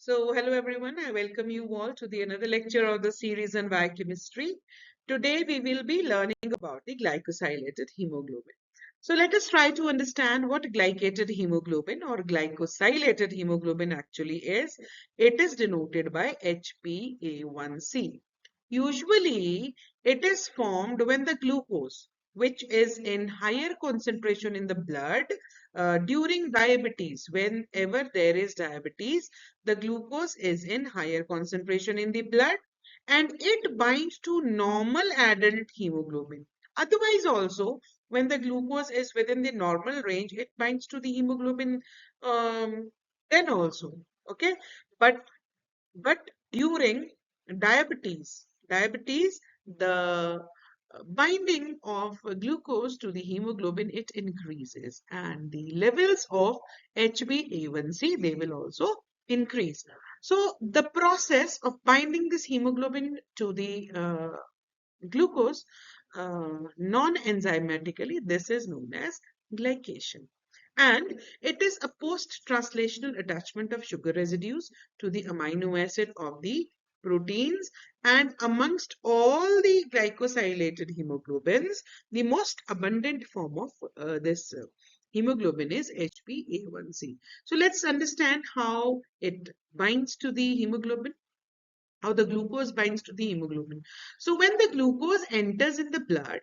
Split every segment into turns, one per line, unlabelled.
Hello everyone. I welcome you all to the another lecture of the series on biochemistry. Today we will be learning about the glycosylated hemoglobin. So let us try to understand what glycated hemoglobin or glycosylated hemoglobin actually is. It is denoted by HbA1c. Usually, it is formed when the glucose, which is in higher concentration in the blood during diabetes. Whenever there is diabetes, the glucose is in higher concentration in the blood and it binds to normal adult hemoglobin. Otherwise, also, when the glucose is within the normal range, it binds to the hemoglobin um, then also. Okay, but during diabetes, the binding of glucose to the hemoglobin, it increases and the levels of HbA1c, they will also increase. So the process of binding this hemoglobin to the glucose non-enzymatically, this is known as glycation. And it is a post-translational attachment of sugar residues to the amino acid of the proteins. And amongst all the glycosylated hemoglobins, the most abundant form of this hemoglobin is HbA1c. So let's understand how it binds to the hemoglobin, how the glucose binds to the hemoglobin. So when the glucose enters in the blood,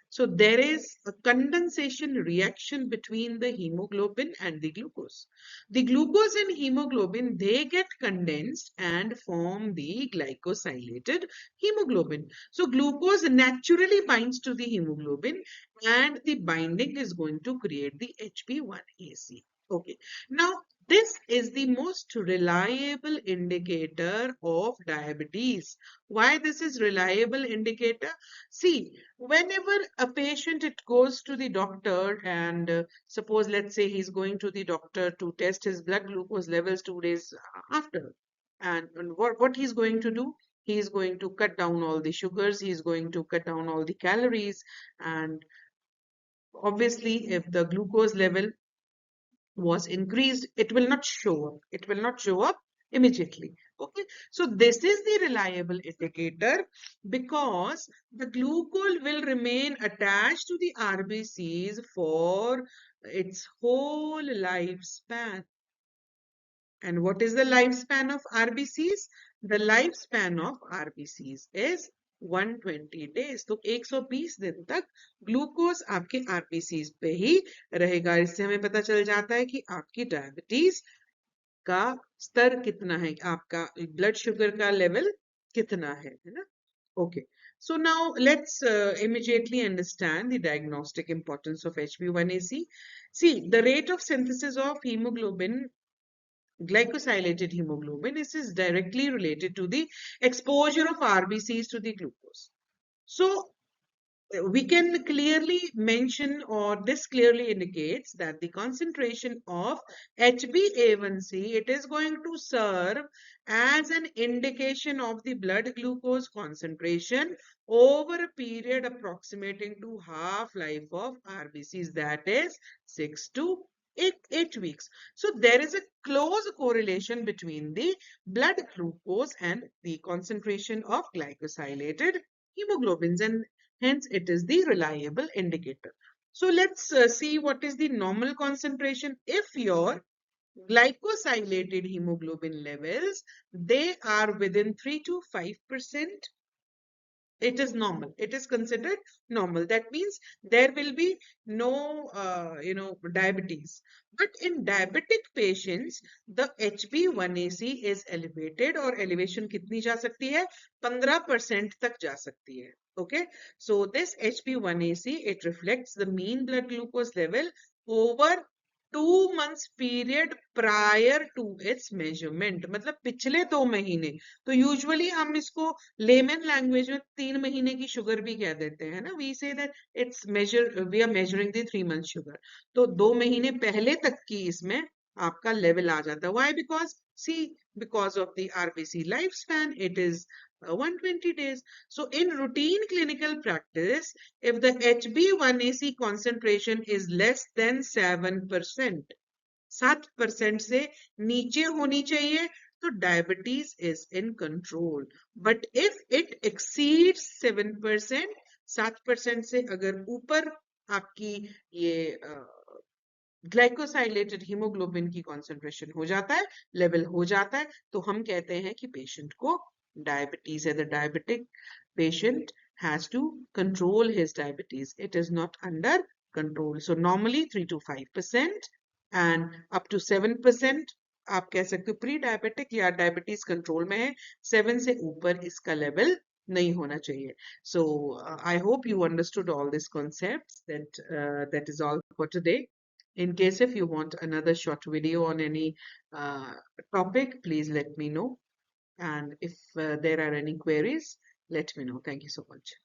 so there is a condensation reaction between the hemoglobin and the glucose. The glucose and hemoglobin, they get condensed and form the glycosylated hemoglobin. So glucose naturally binds to the hemoglobin and the binding is going to create the HbA1c. Okay. Now, this is the most reliable indicator of diabetes. Why this is reliable indicator? See, whenever a patient it goes to the doctor and suppose let's say he's going to the doctor to test his blood glucose levels 2 days after, and what he's going to do, he's going to cut down all the sugars, he's going to cut down all the calories, and obviously if the glucose level was increased, it will not show up. It will not show up immediately. Okay, so this is the reliable indicator because the glucose will remain attached to the RBCs for its whole lifespan. And what is the lifespan of RBCs? The lifespan of RBCs is 120 days. तो 120 दिन तक glucose आपके RBCs पे ही रहेगा। इससे हमें पता चल जाता है कि आपकी डायबिटीज का स्तर कितना है, आपका ब्लड शुगर का लेवल कितना है ना? Okay. So now let's immediately understand the diagnostic importance of HbA1c. See, the rate of synthesis of hemoglobin, glycosylated hemoglobin, this is directly related to the exposure of RBCs to the glucose. So we can clearly mention, or this clearly indicates that the concentration of HbA1c, it is going to serve as an indication of the blood glucose concentration over a period approximating to half-life of RBCs, that is 6 to 8 weeks. So there is a close correlation between the blood glucose and the concentration of glycosylated hemoglobins, and hence it is the reliable indicator. So let's see what is the normal concentration. If your glycosylated hemoglobin levels, they are within 3 to 5%, it is normal. It is considered normal. That means there will be no diabetes. But in diabetic patients, the HbA1c is elevated, और elevation कितनी जा सकती है? 15% तक जा सकती है. Okay, so this HbA1c, it reflects the mean blood glucose level over 2 months period prior to its measurement. मतलब पिछले 2 महीने. तो यूजुअली हम इसको लेमन लैंग्वेज में 3 महीने की शुगर भी कह देते हैं ना. We say that it's major, we are measuring the 3 month sugar. तो 2 महीने पहले तक की इसमें आपका लेवल आ जाता है. Why? Because see, because of the RBC lifespan, it is 120 days. So in routine clinical practice, if the HbA1c concentration is less than 7%, 7% से नीचे होनी चाहिए, तो diabetes is in control. But if it exceeds 7%, 7% से अगर ऊपर आपकी ये ग्लाइकोसाइलेटेड हीमोग्लोबिन की कॉन्सेंट्रेशन हो जाता है, लेवल हो जाता है, तो हम कहते हैं कि पेशेंट को डायबिटीज है. The diabetic patient has to control his diabetes. It is not under control. So normally 3 to 5% and up to 7% आप कह सकते हो प्री डायबिटिक या डायबिटीज कंट्रोल में है. 7 से ऊपर इसका लेवल नहीं होना चाहिए. So I hope you understood all these concepts. That is all for today. In case if you want another short video on any uh, topic, please let me know. And if there are any queries, let me know. Thank you so much.